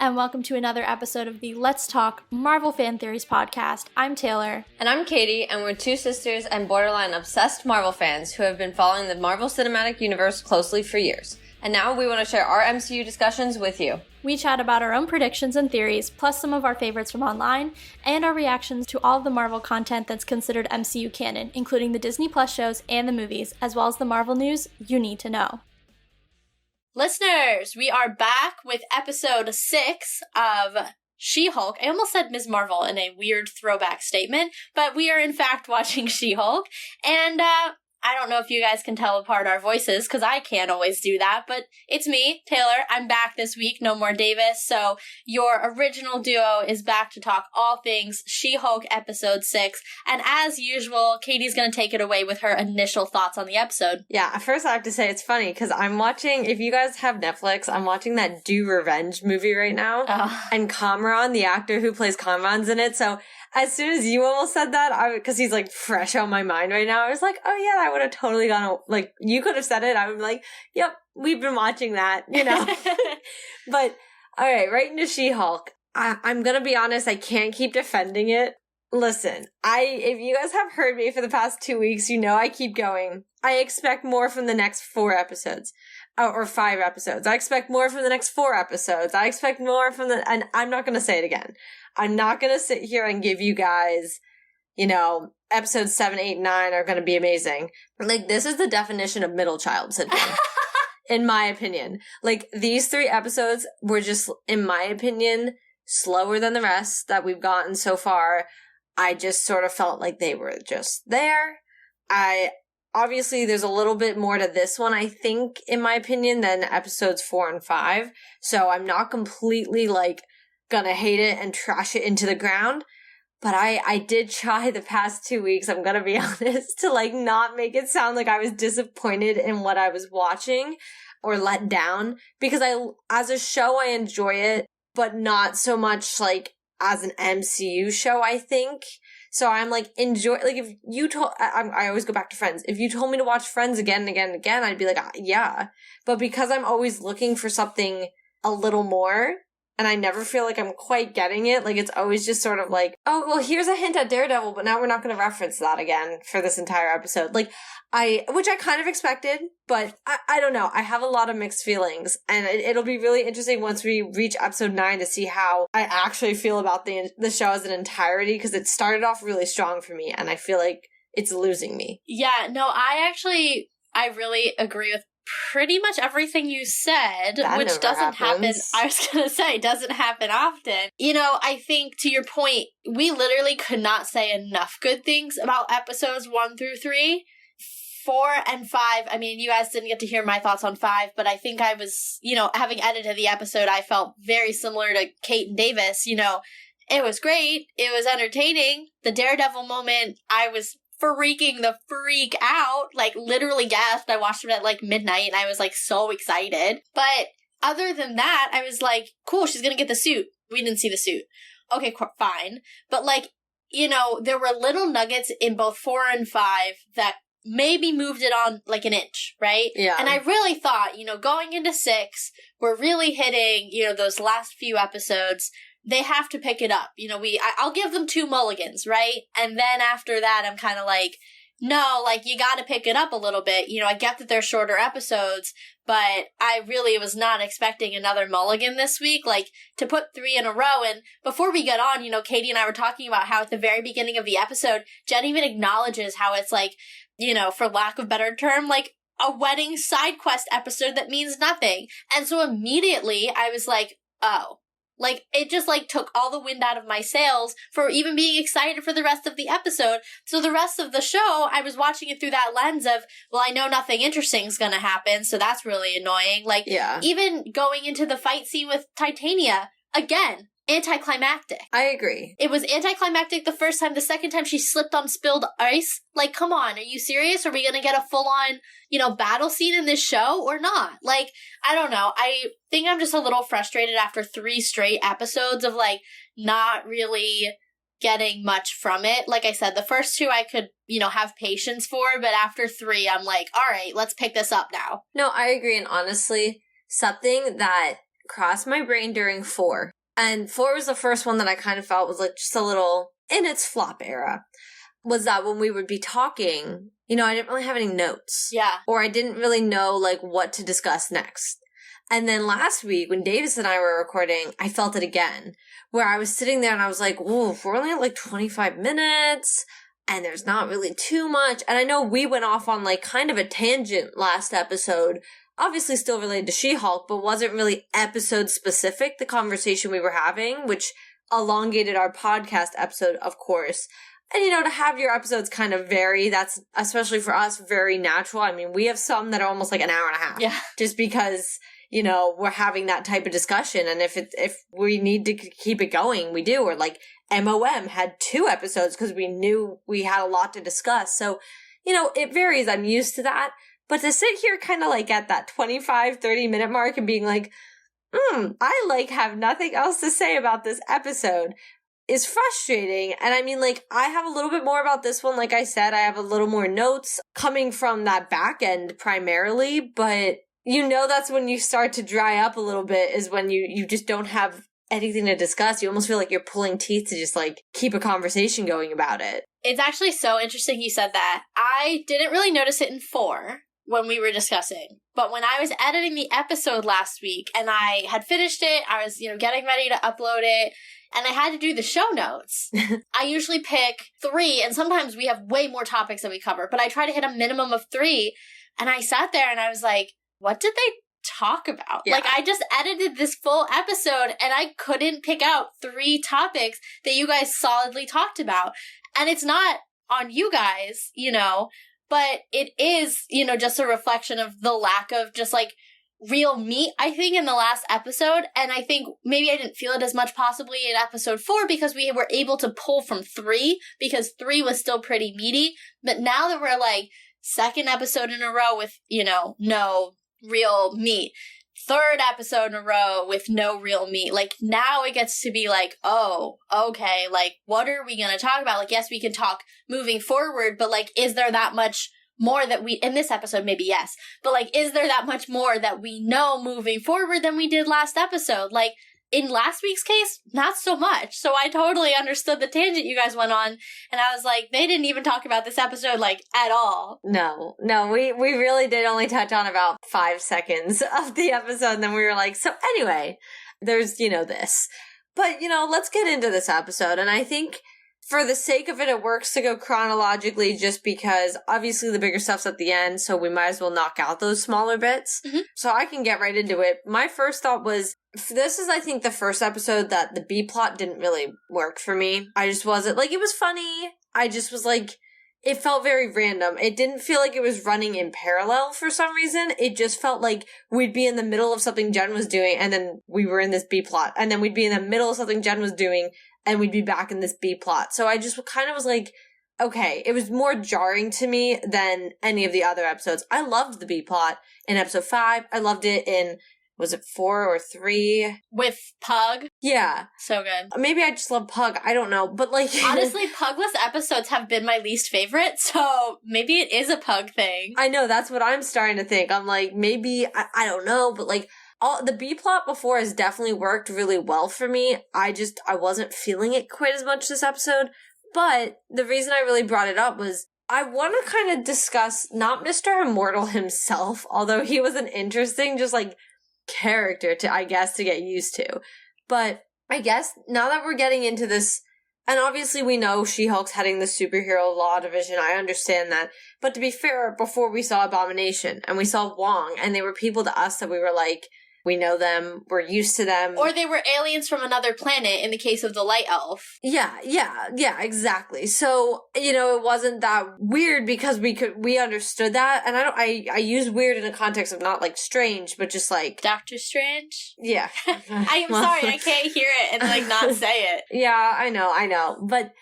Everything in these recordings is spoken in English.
and welcome to another episode of the Let's Talk Marvel Fan Theories podcast. I'm Taylor. And I'm Katie, and we're two sisters and borderline obsessed Marvel fans who have been following the Marvel Cinematic Universe closely for years. And now we want to share our MCU discussions with you. We chat about our own predictions and theories, plus some of our favorites from online, and our reactions to all of the Marvel content that's considered MCU canon, including the Disney Plus shows and the movies, as well as the Marvel news you need to know. Listeners, we are back with episode 6 of She-Hulk. I almost said Ms. Marvel in a weird throwback statement, but we are in fact watching She-Hulk, and I don't know if you guys can tell apart our voices, because I can't always do that, but it's me, Taylor. I'm back this week, no more Davis, so your original duo is back to talk all things She-Hulk episode 6, and as usual, Katie's going to take it away with her initial thoughts on the episode. Yeah, first I have to say it's funny, because I'm watching, if you guys have Netflix, I'm watching that Do Revenge movie right now, and Kamran, the actor who plays Kamran's in it, so as soon as you almost said that, because he's like fresh on my mind right now, I was like, oh yeah, I would have totally gone, like, you could have said it, I would be like, yep, we've been watching that, you know. But, alright, right into She-Hulk. I'm gonna be honest, I can't keep defending it. Listen, if you guys have heard me for the past 2 weeks, you know I keep going. I expect more from the next 4 episodes. Or 5 episodes. I expect more from the next 4 episodes. I expect more from and I'm not gonna say it again. I'm not gonna sit here and give you guys, you know, episodes 7, 8, 9 are gonna be amazing. Like, this is the definition of middle child syndrome. In my opinion. Like, these 3 episodes were just, in my opinion, slower than the rest that we've gotten so far. I just sort of felt like they were just there. Obviously, there's a little bit more to this one, I think, in my opinion, than episodes 4 and 5. So I'm not completely, like, gonna hate it and trash it into the ground. But I did try the past 2 weeks, I'm gonna be honest, to, like, not make it sound like I was disappointed in what I was watching or let down. Because as a show, I enjoy it, but not so much, like, as an MCU show, I think. So I'm like, like, if you I always go back to Friends. If you told me to watch Friends again and again and again, I'd be like, yeah. But because I'm always looking for something a little more, and I never feel like I'm quite getting it, like, it's always just sort of like, oh, well, here's a hint at Daredevil, but now we're not going to reference that again for this entire episode. Like, which I kind of expected, but I don't know. I have a lot of mixed feelings, and it'll be really interesting once we reach episode 9 to see how I actually feel about the show as an entirety, because it started off really strong for me, and I feel like it's losing me. Yeah, no, I really agree with pretty much everything you said, that which doesn't happen. I was gonna say, doesn't happen often. You know, I think to your point, we literally could not say enough good things about episodes 1 through 3. 4 and 5, I mean, you guys didn't get to hear my thoughts on 5, but I think I was, you know, having edited the episode, I felt very similar to Kate and Davis. You know, it was great. It was entertaining. The Daredevil moment, I was freaking the freak out, like, literally gasped. I watched it at, like, midnight, and I was, like, so excited. But other than that, I was like, cool, she's gonna get the suit. We didn't see the suit. Okay, fine. But, like, you know, there were little nuggets in both 4 and 5 that maybe moved it on, like, an inch, right? Yeah. And I really thought, you know, going into 6, we're really hitting, you know, those last few episodes. They have to pick it up. You know, I'll give them 2 mulligans, right? And then after that, I'm kind of like, no, like, you gotta pick it up a little bit. You know, I get that they're shorter episodes, but I really was not expecting another mulligan this week, like, to put 3 in a row. And before we get on, you know, Katie and I were talking about how at the very beginning of the episode, Jen even acknowledges how it's like, you know, for lack of a better term, like, a wedding side quest episode that means nothing. And so immediately I was like, oh. Like, it just, like, took all the wind out of my sails for even being excited for the rest of the episode. So the rest of the show, I was watching it through that lens of, well, I know nothing interesting is gonna happen, so that's really annoying. Like, yeah. Even going into the fight scene with Titania, again, anticlimactic. I agree. It was anticlimactic the first time. The second time she slipped on spilled ice. Like, come on, are you serious? Are we gonna get a full-on, you know, battle scene in this show or not? Like, I don't know. I think I'm just a little frustrated after 3 straight episodes of, like, not really getting much from it. Like I said, the first 2 I could, you know, have patience for, but after 3, I'm like, all right, let's pick this up now. No, I agree, and honestly, something that crossed my brain during 4 And 4 was the first one that I kind of felt was like just a little in its flop era. Was that when we would be talking, you know, I didn't really have any notes. Yeah. Or I didn't really know, like, what to discuss next. And then last week, when Davis and I were recording, I felt it again. Where I was sitting there and I was like, ooh, we're only at like 25 minutes, and there's not really too much. And I know we went off on like kind of a tangent last episode, obviously still related to She-Hulk, but wasn't really episode specific, the conversation we were having, which elongated our podcast episode, of course. And, you know, to have your episodes kind of vary, that's, especially for us, very natural. I mean, we have some that are almost like an hour and a half. Yeah. Just because, you know, we're having that type of discussion. And if we need to keep it going, we do. Or like MOM had 2 episodes because we knew we had a lot to discuss. So, you know, it varies. I'm used to that. But to sit here kind of like at that 25, 30-minute mark and being like, I like have nothing else to say about this episode is frustrating. And I mean, like, I have a little bit more about this one. Like I said, I have a little more notes coming from that back end primarily, but you know, that's when you start to dry up a little bit is when you just don't have anything to discuss. You almost feel like you're pulling teeth to just like keep a conversation going about it. It's actually so interesting you said that. I didn't really notice it in 4 when we were discussing. But when I was editing the episode last week and I had finished it, I was, you know, getting ready to upload it, and I had to do the show notes. I usually pick 3, and sometimes we have way more topics that we cover, but I try to hit a minimum of 3. And I sat there and I was like, what did they talk about? Yeah. Like, I just edited this full episode and I couldn't pick out 3 topics that you guys solidly talked about. And it's not on you guys, you know, but it is, you know, just a reflection of the lack of just like real meat, I think, in the last episode. And I think maybe I didn't feel it as much possibly in episode 4 because we were able to pull from 3 because 3 was still pretty meaty. But now that we're like 2nd episode in a row with, you know, no real meat, 3rd episode in a row with no real meat, like now it gets to be like, oh, okay, like what are we going to talk about? Like, yes, we can talk moving forward, but like, is there that much more that we, in this episode, maybe yes, but like, is there that much more that we know moving forward than we did last episode? Like, in last week's case, not so much. So I totally understood the tangent you guys went on, and I was like, they didn't even talk about this episode, like, at all. No, we really did only touch on about 5 seconds of the episode, and then we were like, so anyway, there's, you know, this. But, you know, let's get into this episode, and I think for the sake of it, it works to go chronologically just because obviously the bigger stuff's at the end, so we might as well knock out those smaller bits. Mm-hmm. So I can get right into it. My first thought was, this is, I think, the first episode that the B-plot didn't really work for me. I just wasn't, like, it was funny. I just was like, it felt very random. It didn't feel like it was running in parallel for some reason. It just felt like we'd be in the middle of something Jen was doing, and then we were in this B-plot. And then we'd be in the middle of something Jen was doing, and we'd be back in this B-plot. So I just kind of was like, okay, it was more jarring to me than any of the other episodes. I loved the B-plot in episode 5. I loved it in, was it 4 or 3? With Pug? Yeah. So good. Maybe I just love Pug. I don't know. But like... honestly, Pugless episodes have been my least favorite, so maybe it is a Pug thing. I know, that's what I'm starting to think. I'm like, maybe, I don't know, but like... the B-plot before has definitely worked really well for me. I wasn't feeling it quite as much this episode. But the reason I really brought it up was I want to kind of discuss not Mr. Immortal himself, although he was an interesting just like character to, I guess, to get used to. But I guess now that we're getting into this, and obviously we know She-Hulk's heading the superhero law division, I understand that. But to be fair, before we saw Abomination and we saw Wong, and they were people to us that we were like, we know them, we're used to them. Or they were aliens from another planet in the case of the Light Elf. Yeah, exactly. So, you know, it wasn't that weird because we understood that. And I use weird in a context of not like strange, but just like... Doctor Strange? Yeah. I'm sorry, I can't hear it and like not say it. Yeah, I know. But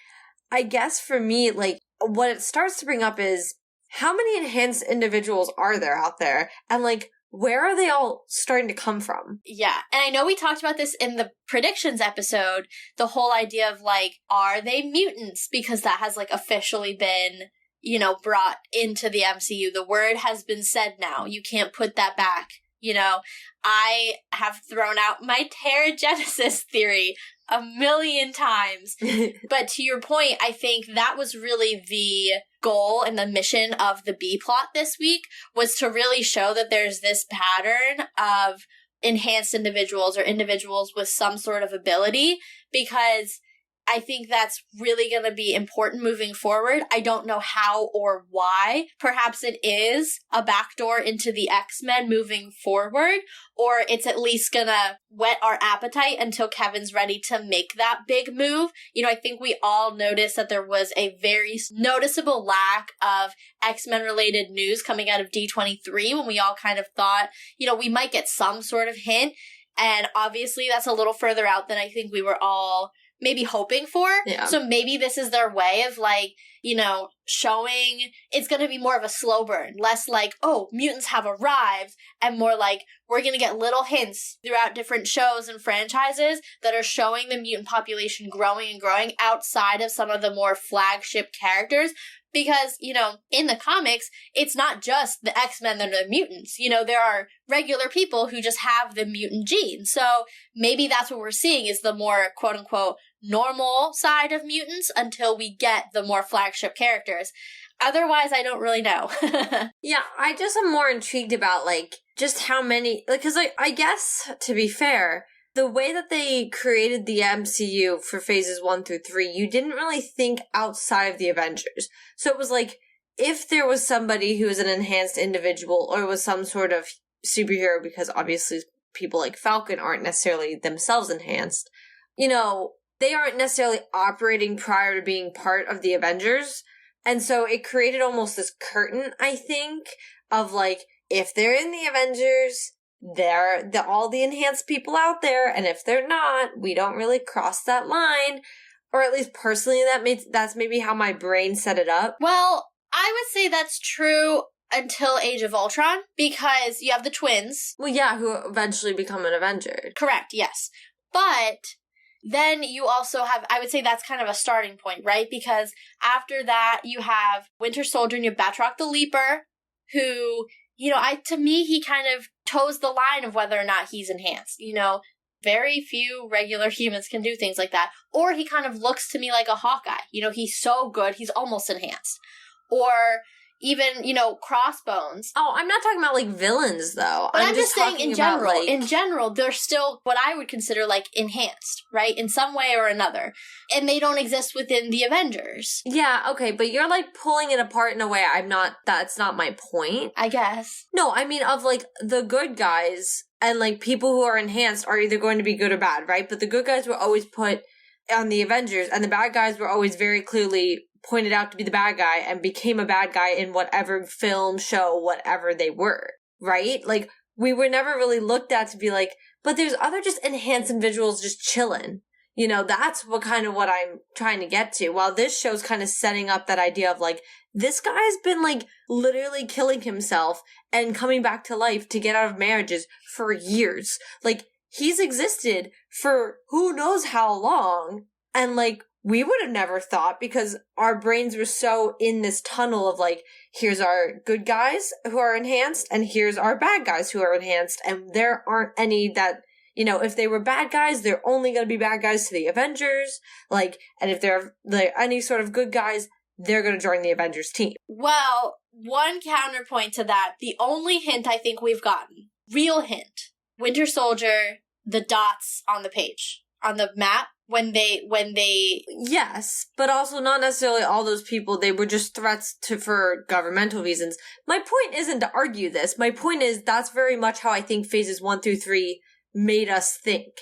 I guess for me, like, what it starts to bring up is how many enhanced individuals are there out there? And like, where are they all starting to come from? Yeah. And I know we talked about this in the predictions episode, the whole idea of like, are they mutants? Because that has like officially been, you know, brought into the MCU. The word has been said now. You can't put that back, You know, I have thrown out my Terrigenesis theory a million times. But to your point, I think that was really the goal and the mission of the B plot this week, was to really show that there's this pattern of enhanced individuals or individuals with some sort of ability, because I think that's really going to be important moving forward. I don't know how or why. Perhaps it is a backdoor into the X-Men moving forward, or it's at least going to whet our appetite until Kevin's ready to make that big move. You know, I think we all noticed that there was a very noticeable lack of X-Men related news coming out of D23 when we all kind of thought, you know, we might get some sort of hint. And obviously that's a little further out than I think we were all maybe hoping for. Yeah. So maybe this is their way of, like, you know, showing it's going to be more of a slow burn, less like, oh, mutants have arrived, and more like we're going to get little hints throughout different shows and franchises that are showing the mutant population growing and growing outside of some of the more flagship characters. Because, you know, in the comics, it's not just the X-Men that are the mutants. You know, there are regular people who just have the mutant gene. So maybe that's what we're seeing, is the more, quote-unquote, normal side of mutants until we get the more flagship characters. Otherwise, I don't really know. Yeah, I just am more intrigued about, like, just how many... Because I guess, to be fair, the way that they created the MCU for phases 1 through 3, you didn't really think outside of the Avengers. So it was like, if there was somebody who was an enhanced individual or was some sort of superhero, because obviously people like Falcon aren't necessarily themselves enhanced, you know, they aren't necessarily operating prior to being part of the Avengers. And so it created almost this curtain, I think, of like, if they're in the Avengers, they're all the enhanced people out there, and if they're not, we don't really cross that line. Or at least personally, that's maybe how my brain set it up. Well, I would say that's true until Age of Ultron, because you have the twins. Well, yeah, who eventually become an Avenger. Correct, yes. But then you also have, I would say that's kind of a starting point, right? Because after that, you have Winter Soldier and you have Batroc the Leaper, who, you know, to me, he kind of toes the line of whether or not he's enhanced. You know, very few regular humans can do things like that. Or he kind of looks to me like a Hawkeye. You know, he's so good, he's almost enhanced. Or even, you know, Crossbones. Oh, I'm not talking about, like, villains, though. But I'm just saying in general. Like... In general, they're still what I would consider, like, enhanced, right? In some way or another. And they don't exist within the Avengers. Yeah, okay, but you're, like, pulling it apart in a way that's not my point. I guess. No, I mean, of, like, the good guys and, like, people who are enhanced are either going to be good or bad, right? But the good guys were always put on the Avengers, and the bad guys were always very clearly pointed out to be the bad guy and became a bad guy in whatever film, show, whatever they were, right? Like, we were never really looked at to be like, but there's other just enhanced individuals just chilling. You know, that's what I'm trying to get to. While this show's kind of setting up that idea of, like, this guy's been, like, literally killing himself and coming back to life to get out of marriages for years. Like, he's existed for who knows how long, and, like, we would have never thought, because our brains were so in this tunnel of, like, here's our good guys who are enhanced, and here's our bad guys who are enhanced, and there aren't any that, you know, if they were bad guys, they're only going to be bad guys to the Avengers, like, and if they're like, any sort of good guys, they're going to join the Avengers team. Well, one counterpoint to that, the only hint I think we've gotten, real hint, Winter Soldier, the dots on the page, on the map, when they yes, but also not necessarily all those people. They were just threats for governmental reasons. My point isn't to argue this. My point is that's very much how I think phases 1 through 3 made us think.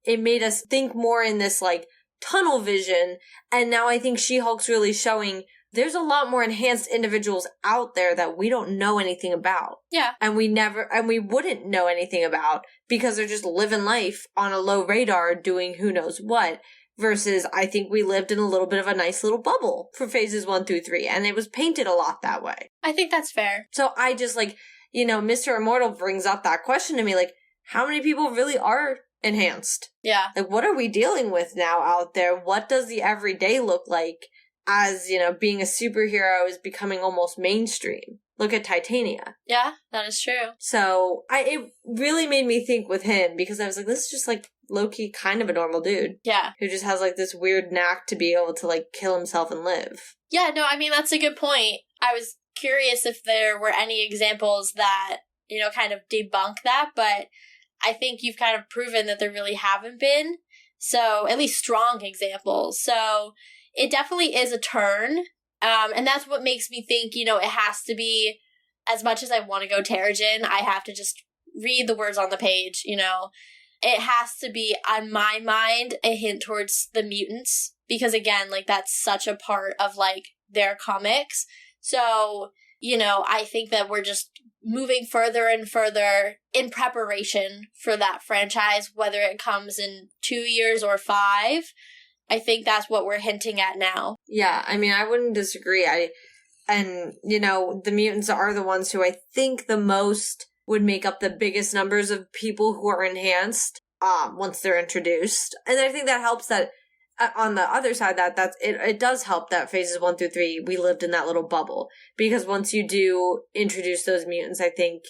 It made us think more in this, like, tunnel vision, and now I think She-Hulk's really showing there's a lot more enhanced individuals out there that we don't know anything about. Yeah. And we wouldn't know anything about because they're just living life on a low radar doing who knows what. Versus, I think we lived in a little bit of a nice little bubble for phases 1 through 3, and it was painted a lot that way. I think that's fair. So I just, like, you know, Mr. Immortal brings up that question to me, like, how many people really are enhanced? Yeah. Like, what are we dealing with now out there? What does the everyday look like as, you know, being a superhero is becoming almost mainstream? look at Titania. Yeah, that is true. So it really made me think with him, because I was like, this is just like low-key kind of a normal dude. Yeah. Who just has like this weird knack to be able to like kill himself and live. Yeah, no, I mean, that's a good point. I was curious if there were any examples that, you know, kind of debunk that, but I think you've kind of proven that there really haven't been. So, at least strong examples. So, it definitely is a turn. And that's what makes me think, you know, it has to be, as much as I want to go Terrigen, I have to just read the words on the page, you know. It has to be, on my mind, a hint towards the mutants. Because, again, like, that's such a part of, like, their comics. So, you know, I think that we're just moving further and further in preparation for that franchise, whether it comes in 2 years or 5. I think that's what we're hinting at now. Yeah, I mean, I wouldn't disagree. And, you know, the mutants are the ones who I think the most would make up the biggest numbers of people who are enhanced once they're introduced. And I think that helps that on the other side, it does help that phases 1 through 3, we lived in that little bubble. Because once you do introduce those mutants, I think,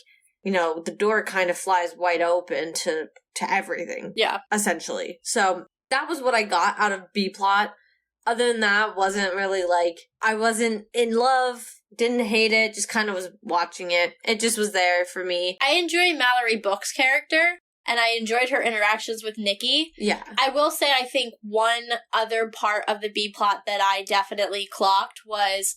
you know, the door kind of flies wide open to everything. Yeah. Essentially. So that was what I got out of B-plot. Other than that, wasn't really like, I wasn't in love, didn't hate it, just kind of was watching it. It just was there for me. I enjoy Mallory Book's character. And I enjoyed her interactions with Nikki. Yeah. I will say I think one other part of the B-plot that I definitely clocked was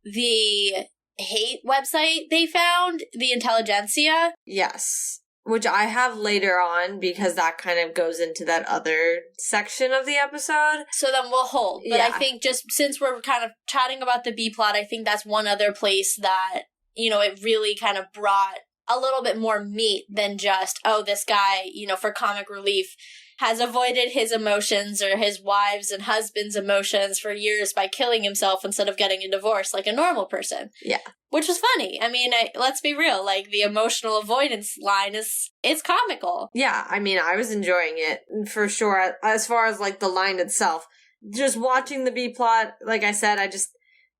the hate website they found, the Intelligentsia. Yes. Which I have later on, because that kind of goes into that other section of the episode. So then we'll hold. But yeah. I think just since we're kind of chatting about the B-plot, I think that's one other place that, you know, it really kind of brought a little bit more meat than just, oh, this guy, you know, for comic relief, has avoided his emotions or his wives' and husband's emotions for years by killing himself instead of getting a divorce like a normal person. Yeah. Which was funny. I mean, let's be real, like, the emotional avoidance line it's comical. Yeah, I mean, I was enjoying it, for sure. As far as, like, the line itself, just watching the B-plot, like I said,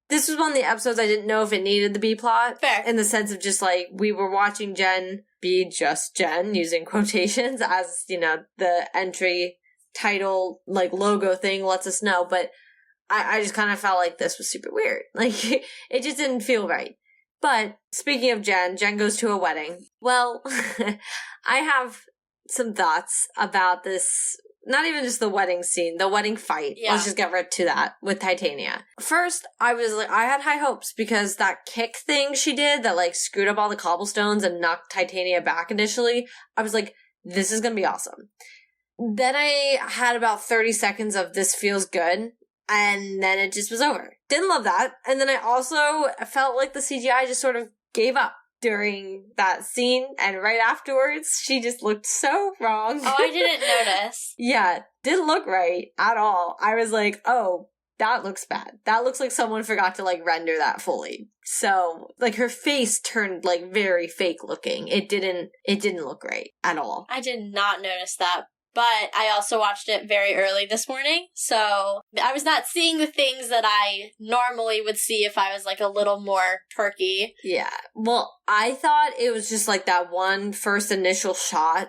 this was one of the episodes I didn't know if it needed the B-plot. Fair. In the sense of just, like, we were watching Jen be just Jen, using quotations, as, you know, the entry title, like, logo thing lets us know. But I just kind of felt like this was super weird. Like, it just didn't feel right. But, speaking of Jen goes to a wedding. Well, I have some thoughts about this. Not even just the wedding scene, the wedding fight. Yeah. Let's just get right to that with Titania. First, I had high hopes because that kick thing she did that, like, screwed up all the cobblestones and knocked Titania back initially, I was like, this is gonna be awesome. Then I had about 30 seconds of this feels good, and then it just was over. Didn't love that. And then I also felt like the CGI just sort of gave up during that scene, and right afterwards, she just looked so wrong. Oh, I didn't notice. Yeah, didn't look right at all. I was like, oh, that looks bad. That looks like someone forgot to, like, render that fully. So, like, her face turned, like, very fake looking. It didn't look right at all. I did not notice that. But I also watched it very early this morning, so I was not seeing the things that I normally would see if I was, like, a little more perky. Yeah. Well, I thought it was just, like, that one first initial shot,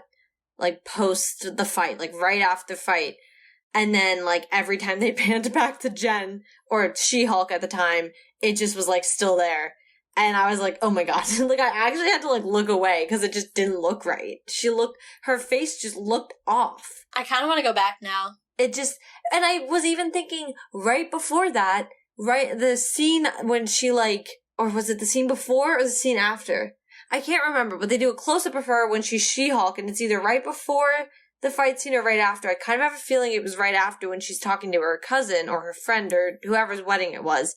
like, post the fight, like, right after the fight. And then, like, every time they panned back to Jen, or She-Hulk at the time, it just was, like, still there. And I was like, oh my god. Like, I actually had to, like, look away because it just didn't look right. Her face just looked off. I kind of want to go back now. And I was even thinking right before that, right, the scene when she, like, or was it the scene before or the scene after? I can't remember, but they do a close-up of her when she's She-Hulk, and it's either right before the fight scene or right after. I kind of have a feeling it was right after when she's talking to her cousin or her friend or whoever's wedding it was.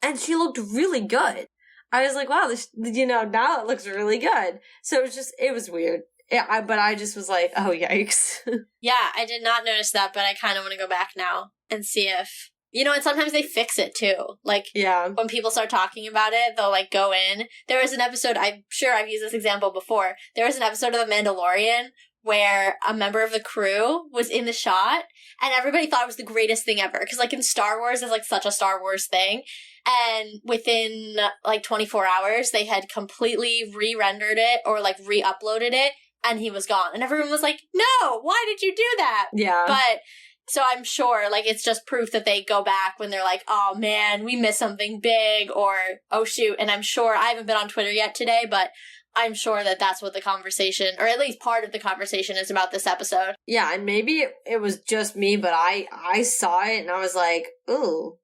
And she looked really good. I was like, wow, this, you know, now it looks really good. So it was weird. Yeah, but I just was like, oh, yikes. Yeah, I did not notice that, but I kind of want to go back now and see if, you know, and sometimes they fix it too. Like, yeah, when people start talking about it, they'll, like, go in. There was an episode, I'm sure I've used this example before. There was an episode of The Mandalorian where a member of the crew was in the shot and everybody thought it was the greatest thing ever. Because, like, in Star Wars, it's, like, such a Star Wars thing. And within, like, 24 hours, they had completely re-rendered it or, like, re-uploaded it, and he was gone. And everyone was like, no, why did you do that? Yeah. But, so I'm sure, like, it's just proof that they go back when they're like, oh, man, we missed something big, or, oh, shoot. And I'm sure, I haven't been on Twitter yet today, but I'm sure that that's what the conversation, or at least part of the conversation, is about this episode. Yeah, and maybe it was just me, but I saw it and I was like, ooh.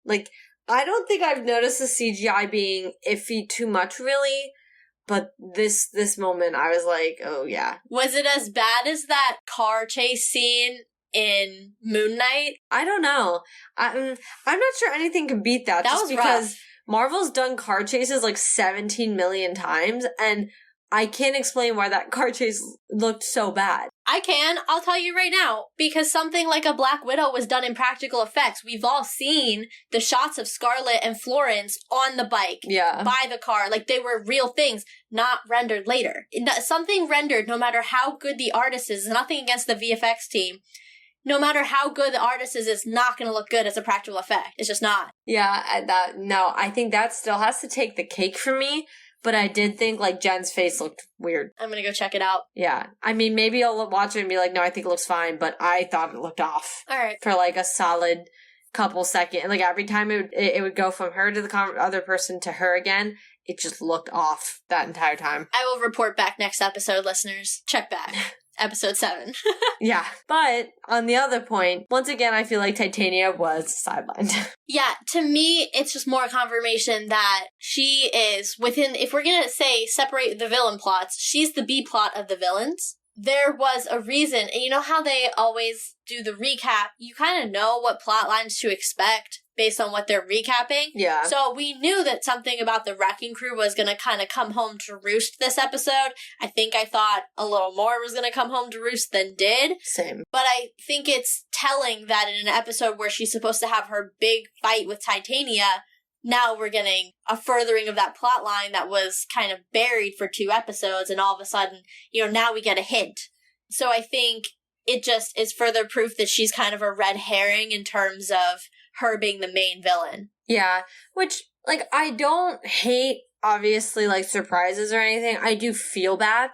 Like, I don't think I've noticed the CGI being iffy too much, really. But this moment, I was like, oh, yeah. Was it as bad as that car chase scene in Moon Knight? I don't know. I'm not sure anything can beat that. That just was because rough. Marvel's done car chases like 17 million times, and I can't explain why that car chase looked so bad. I can. I'll tell you right now. Because something like a Black Widow was done in practical effects. We've all seen the shots of Scarlet and Florence on the bike. Yeah. By the car. Like, they were real things, not rendered later. Something rendered, no matter how good the artist is, nothing against the VFX team, no matter how good the artist is, it's not going to look good as a practical effect. It's just not. Yeah, I think that still has to take the cake for me. But I did think, like, Jen's face looked weird. I'm going to go check it out. Yeah. I mean, maybe I'll watch it and be like, no, I think it looks fine. But I thought it looked off. All right. For, like, a solid couple seconds. Like, every time it would go from her to the other person to her again, it just looked off that entire time. I will report back next episode, listeners. Check back. Episode 7. Yeah. But on the other point, once again, I feel like Titania was sidelined. Yeah, to me, it's just more confirmation that she is within, if we're going to say separate the villain plots, she's the B plot of the villains. There was a reason, and you know how they always do the recap? You kind of know what plot lines to expect based on what they're recapping. Yeah. So we knew that something about the Wrecking Crew was going to kind of come home to roost this episode. I think I thought a little more was going to come home to roost than did. Same. But I think it's telling that in an episode where she's supposed to have her big fight with Titania, now we're getting a furthering of that plot line that was kind of buried for 2 episodes, and all of a sudden, now we get a hint. So I think it just is further proof that she's kind of a red herring in terms of her being the main villain. Yeah, which, like, I don't hate, obviously, like, surprises or anything. I do feel bad,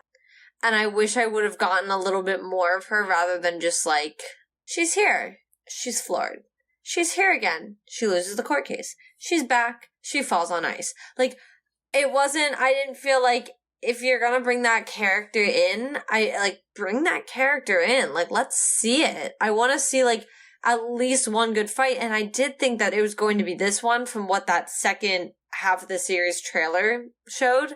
and I wish I would have gotten a little bit more of her rather than just, like, she's here. She's floored. She's here again. She loses the court case. She's back. She falls on ice. Like, I didn't feel like if you're gonna bring that character in, bring that character in. Like, let's see it. I want to see, like, at least one good fight, and I did think that it was going to be this one from what that second half of the series trailer showed.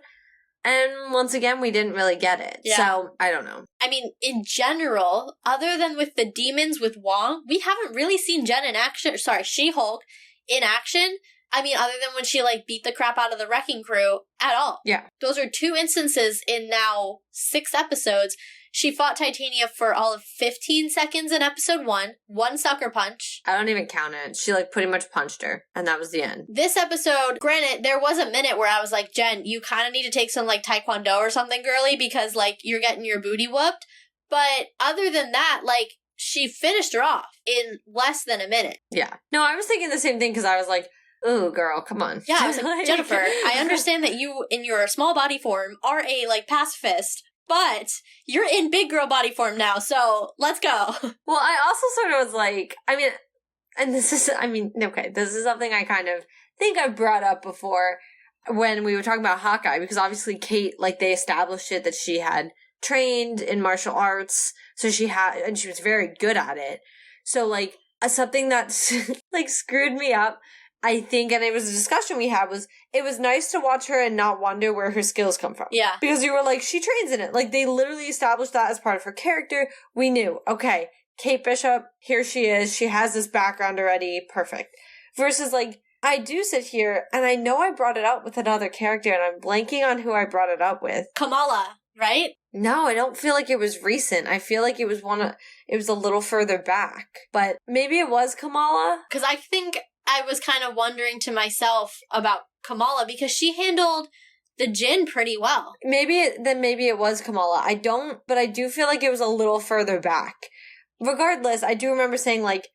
And once again, we didn't really get it. Yeah. So, I don't know. I mean, in general, other than with the demons with Wong, we haven't really seen She-Hulk in action. I mean, other than when she, like, beat the crap out of the Wrecking Crew at all. Yeah. Those are 2 instances in now 6 episodes. She fought Titania for all of 15 seconds in episode 1 sucker punch. I don't even count it. She, like, pretty much punched her, and that was the end. This episode, granted, there was a minute where I was like, Jen, you kind of need to take some, like, taekwondo or something, girly, because, like, you're getting your booty whooped. But other than that, like, she finished her off in less than a minute. Yeah. No, I was thinking the same thing, because I was like, ooh, girl, come on. Yeah, I was like, Jennifer, I understand that you, in your small body form, are a, like, pacifist, but you're in big girl body form now, so let's go. Well, I also sort of was like, this is something I kind of think I've brought up before when we were talking about Hawkeye, because obviously Kate, like, they established it that she had trained in martial arts, so she was very good at it. So, like, something that, like, screwed me up, I think, and it was a discussion we had, was it was nice to watch her and not wonder where her skills come from. Yeah. Because you were like, she trains in it. Like, they literally established that as part of her character. We knew, okay, Kate Bishop, here she is. She has this background already. Perfect. Versus, like, I do sit here, and I know I brought it up with another character, and I'm blanking on who I brought it up with. Kamala, right? No, I don't feel like it was recent. I feel like it was a little further back. But maybe it was Kamala? Because I think I was kind of wondering to myself about Kamala, because she handled the Jinn pretty well. Maybe it was Kamala. But I do feel like it was a little further back. Regardless, I do remember saying, like,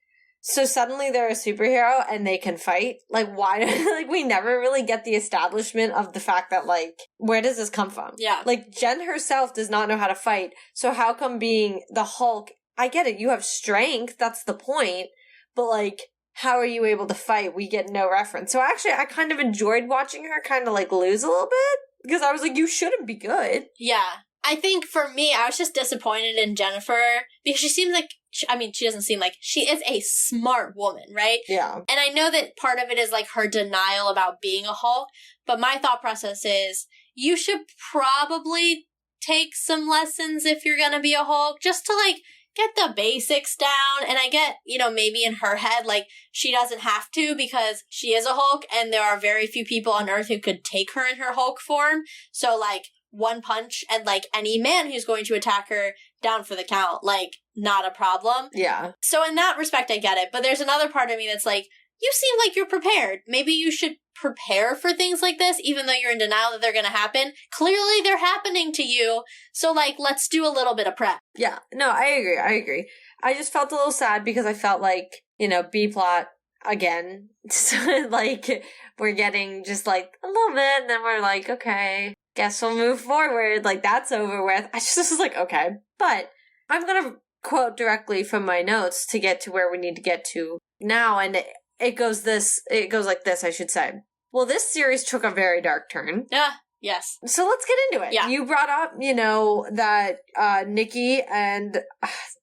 so suddenly they're a superhero and they can fight? Like, why? Like, we never really get the establishment of the fact that, like, where does this come from? Yeah. Like, Jen herself does not know how to fight, so how come being the Hulk, I get it, you have strength, that's the point, but, like, how are you able to fight? We get no reference. So actually, I kind of enjoyed watching her kind of, like, lose a little bit, because I was like, you shouldn't be good. Yeah. I think for me, I was just disappointed in Jennifer because she seems like, she doesn't seem like, she is a smart woman, right? Yeah. And I know that part of it is like her denial about being a Hulk, but my thought process is you should probably take some lessons if you're going to be a Hulk just to like get the basics down. And I get, maybe in her head, like she doesn't have to because she is a Hulk and there are very few people on Earth who could take her in her Hulk form. So like, one punch and like any man who's going to attack her down for the count, like not a problem. Yeah. So in that respect, I get it. But there's another part of me that's like, you seem like you're prepared. Maybe you should prepare for things like this, even though you're in denial that they're going to happen. Clearly they're happening to you. So like, let's do a little bit of prep. Yeah. No, I agree. I just felt a little sad because I felt like, B-plot again. So like, we're getting just like a little bit and then we're like, okay, guess we'll move forward. Like, that's over with. I just was like, okay. But I'm going to quote directly from my notes to get to where we need to get to now. And it goes like this, I should say. Well, this series took a very dark turn. Yeah. Yes. So let's get into it. Yeah. You brought up, that Nikki and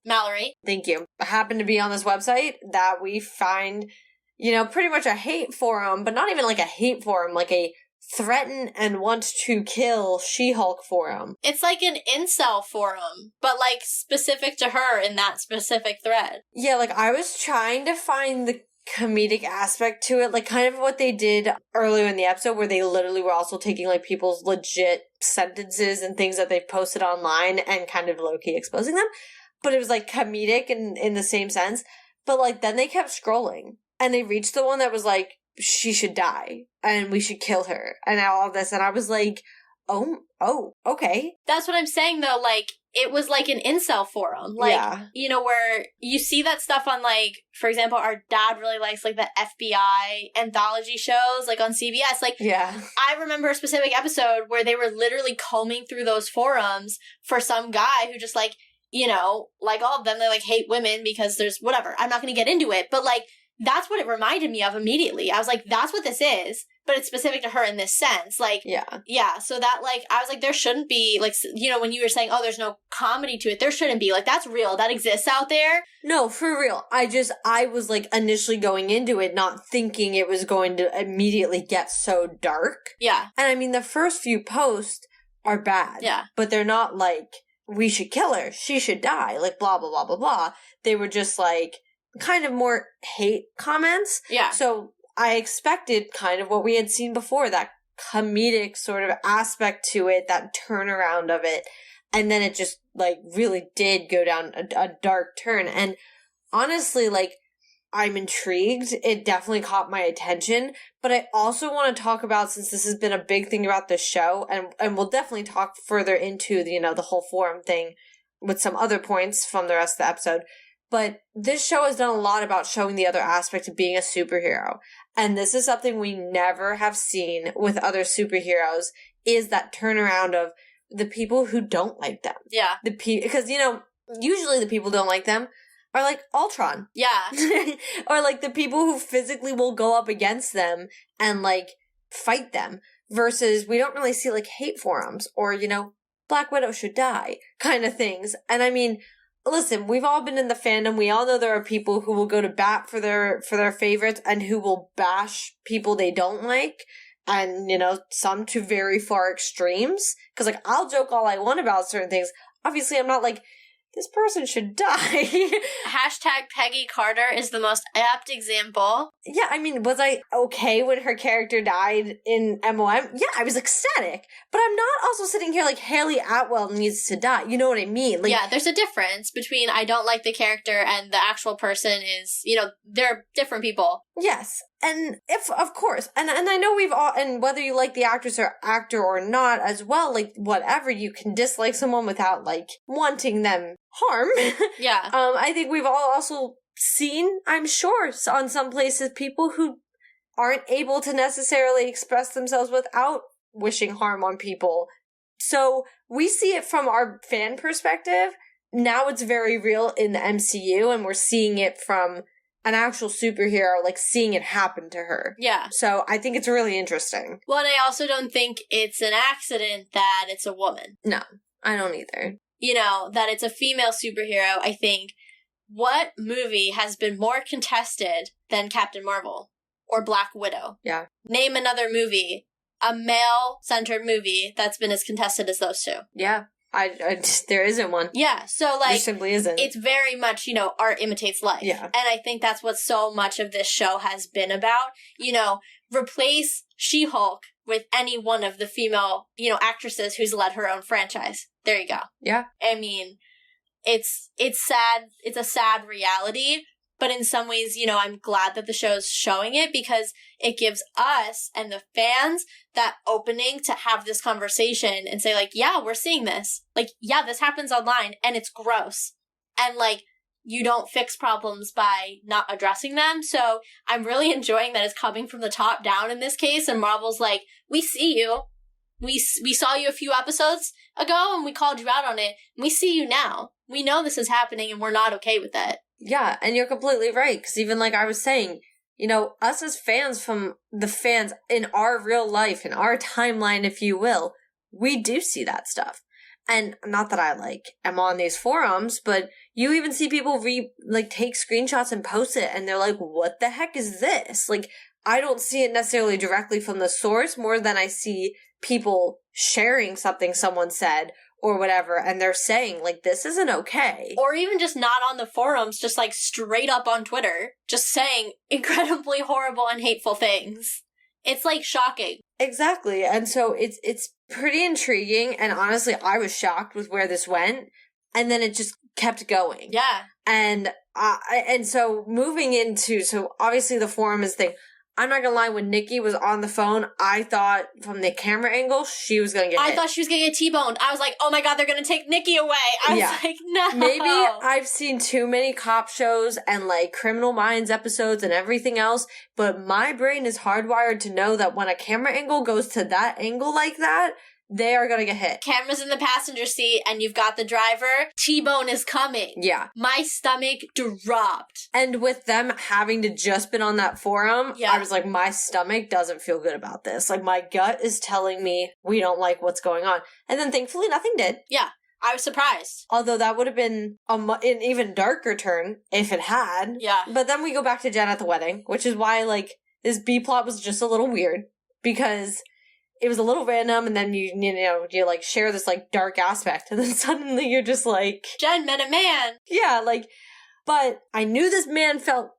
Mallory. Thank you. Happened to be on this website that we find, pretty much a hate forum, but not even like a hate forum, like a threaten and want to kill She-Hulk forum. It's like an incel forum, but like specific to her in that specific thread. Yeah, like I was trying to find the comedic aspect to it, like kind of what they did earlier in the episode where they literally were also taking like people's legit sentences and things that they've posted online and kind of low-key exposing them. But it was like comedic in the same sense. But like then they kept scrolling and they reached the one that was like, she should die and we should kill her and all of this. And I was like, oh, okay. That's what I'm saying though. Like it was like an incel forum. Like, yeah. Where you see that stuff on like, for example, our dad really likes like the FBI anthology shows like on CBS. Like, yeah. I remember a specific episode where they were literally combing through those forums for some guy who just like, like all of them, they like hate women because there's whatever. I'm not going to get into it, but like, that's what it reminded me of immediately. I was like, that's what this is, but it's specific to her in this sense. Like, yeah. So that, like, I was like, there shouldn't be, like, when you were saying, oh, there's no comedy to it, there shouldn't be. Like, that's real. That exists out there. No, for real. I was, like, initially going into it not thinking it was going to immediately get so dark. Yeah. And I mean, the first few posts are bad. Yeah. But they're not like, we should kill her. She should die. Like, blah, blah, blah, blah, blah. They were just, like, kind of more hate comments. Yeah. So I expected kind of what we had seen before, that comedic sort of aspect to it, that turnaround of it. And then it just like really did go down a dark turn. And honestly, like I'm intrigued. It definitely caught my attention. But I also want to talk about, since this has been a big thing about this show, and we'll definitely talk further into the whole forum thing with some other points from the rest of the episode. But this show has done a lot about showing the other aspect of being a superhero. And this is something we never have seen with other superheroes, is that turnaround of the people who don't like them. Yeah. Because, usually the people who don't like them are like Ultron. Yeah. Or like the people who physically will go up against them and like fight them. Versus we don't really see like hate forums or, Black Widow should die kind of things. And I mean, listen, we've all been in the fandom. We all know there are people who will go to bat for their favorites and who will bash people they don't like. And, some to very far extremes. Because, like, I'll joke all I want about certain things. Obviously, I'm not like, this person should die. Hashtag Peggy Carter is the most apt example. Yeah, I mean, was I okay when her character died in MOM? Yeah, I was ecstatic. But I'm not also sitting here like, Haley Atwell needs to die. You know what I mean? Like, yeah, there's a difference between I don't like the character and the actual person is, they're different people. Yes. And of course, and I know we've all, and whether you like the actress or actor or not as well, like, whatever, you can dislike someone without, like, wanting them harm. Yeah. I think we've all also seen, I'm sure, on some places, people who aren't able to necessarily express themselves without wishing harm on people. So we see it from our fan perspective. Now it's very real in the MCU, and we're seeing it from an actual superhero, like, seeing it happen to her. Yeah. So I think it's really interesting. Well, and I also don't think it's an accident that it's a woman. No, I don't either. You know, that it's a female superhero. I think, what movie has been more contested than Captain Marvel or Black Widow? Yeah. Name another movie, a male-centered movie, that's been as contested as those two. Yeah. There isn't one. Yeah, so, like, there simply isn't. It's very much, you know, art imitates life. Yeah. And I think that's what so much of this show has been about. You know, replace She-Hulk with any one of the female, you know, actresses who's led her own franchise. There you go. Yeah. I mean, it's sad. It's a sad reality. But in some ways, you know, I'm glad that the show's showing it, because it gives us and the fans that opening to have this conversation and say, like, yeah, we're seeing this. Like, yeah, this happens online and it's gross. And, like, you don't fix problems by not addressing them. So I'm really enjoying that it's coming from the top down in this case. And Marvel's like, we see you. We saw you a few episodes ago and we called you out on it. And we see you now. We know this is happening and we're not okay with it. Yeah, and you're completely right, because even like I was saying, you know, us as fans from the fans in our real life, in our timeline, if you will, we do see that stuff. And not that I, like, am on these forums, but you even see people take screenshots and post it, and they're like, what the heck is this? Like, I don't see it necessarily directly from the source more than I see people sharing something someone said, or whatever, and they're saying, like, this isn't okay. Or even just not on the forums, just, like, straight up on Twitter, just saying incredibly horrible and hateful things. It's, like, shocking. Exactly, and so it's pretty intriguing, and honestly, I was shocked with where this went, and then it just kept going. Yeah. And so moving into, so obviously the forum is thing. I'm not gonna lie, when Nikki was on the phone, I thought from the camera angle, she was gonna get hit. I thought she was gonna get T-boned. I was like, oh my god, they're gonna take Nikki away. I was like, no. Maybe I've seen too many cop shows and, like, Criminal Minds episodes and everything else, but my brain is hardwired to know that when a camera angle goes to that angle like that, they are gonna get hit. Camera's in the passenger seat and you've got the driver. T-bone is coming. Yeah. My stomach dropped. And with them having to just been on that forum, I was like, my stomach doesn't feel good about this. Like, my gut is telling me we don't like what's going on. And then thankfully nothing did. Yeah. I was surprised. Although that would have been an even darker turn if it had. Yeah. But then we go back to Jen at the wedding, which is why, like, this B-plot was just a little weird. Because it was a little random, and then you like, share this, like, dark aspect, and then suddenly you're just like... Jen met a man! Yeah, like, but I knew this man felt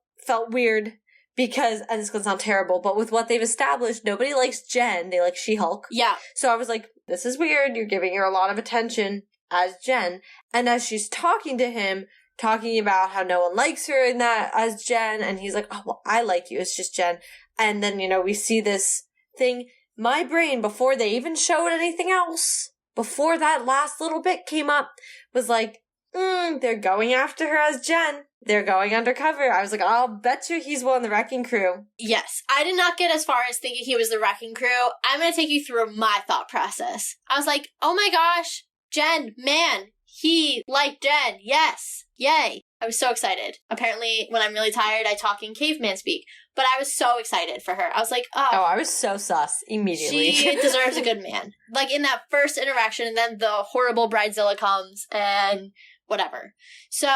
weird, because, and it's gonna sound terrible, but with what they've established, nobody likes Jen, they like She-Hulk. Yeah. So I was like, this is weird, you're giving her a lot of attention as Jen, and as she's talking to him, talking about how no one likes her in that as Jen, and he's like, oh, well, I like you, it's just Jen, and then, we see this thing... My brain, before they even showed anything else, before that last little bit came up, was like, they're going after her as Jen. They're going undercover. I was like, I'll bet you he's one of the wrecking crew. Yes. I did not get as far as thinking he was the wrecking crew. I'm going to take you through my thought process. I was like, oh my gosh, Jen, man, he liked Jen. Yes. Yay. I was so excited. Apparently, when I'm really tired, I talk in caveman speak. But I was so excited for her. I was like, oh. Oh, I was so sus immediately. She deserves a good man. Like, in that first interaction, and then the horrible bridezilla comes, and whatever. So,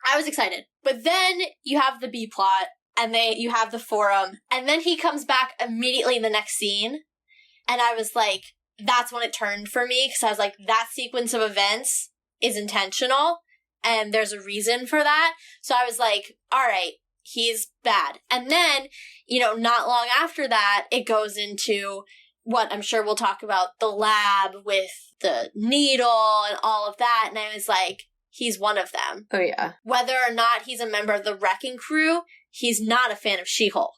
I was excited. But then, you have the B-plot, and you have the forum, and then he comes back immediately in the next scene, and I was like, that's when it turned for me, because I was like, that sequence of events is intentional, and there's a reason for that. So I was like, all right, he's bad. And then, not long after that, it goes into what I'm sure we'll talk about, the lab with the needle and all of that. And I was like, he's one of them. Oh, yeah. Whether or not he's a member of the wrecking crew, he's not a fan of She-Hulk.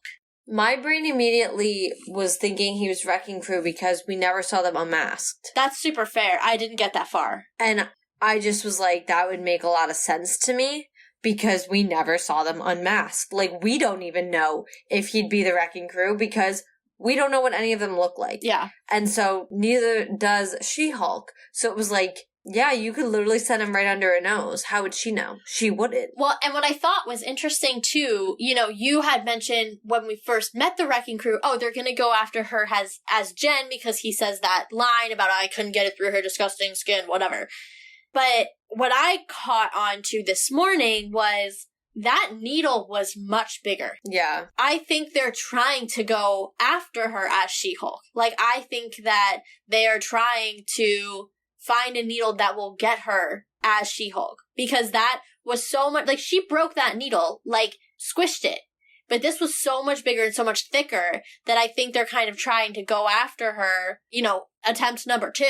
My brain immediately was thinking he was Wrecking Crew because we never saw them unmasked. That's super fair. I didn't get that far. And I just was like, that would make a lot of sense to me because we never saw them unmasked. Like, we don't even know if he'd be the Wrecking Crew because we don't know what any of them look like. Yeah. And so neither does She-Hulk. So it was like, yeah, you could literally send him right under her nose. How would she know? She wouldn't. Well, and what I thought was interesting, too, you had mentioned when we first met the Wrecking Crew, they're going to go after her as Jen because he says that line about I couldn't get it through her disgusting skin, whatever. But what I caught on to this morning was that needle was much bigger. Yeah. I think they're trying to go after her as She-Hulk. Like, I think that they are trying to find a needle that will get her as She-Hulk. Because that was so much, like, she broke that needle, like, squished it. But this was so much bigger and so much thicker that I think they're kind of trying to go after her, attempt number 2.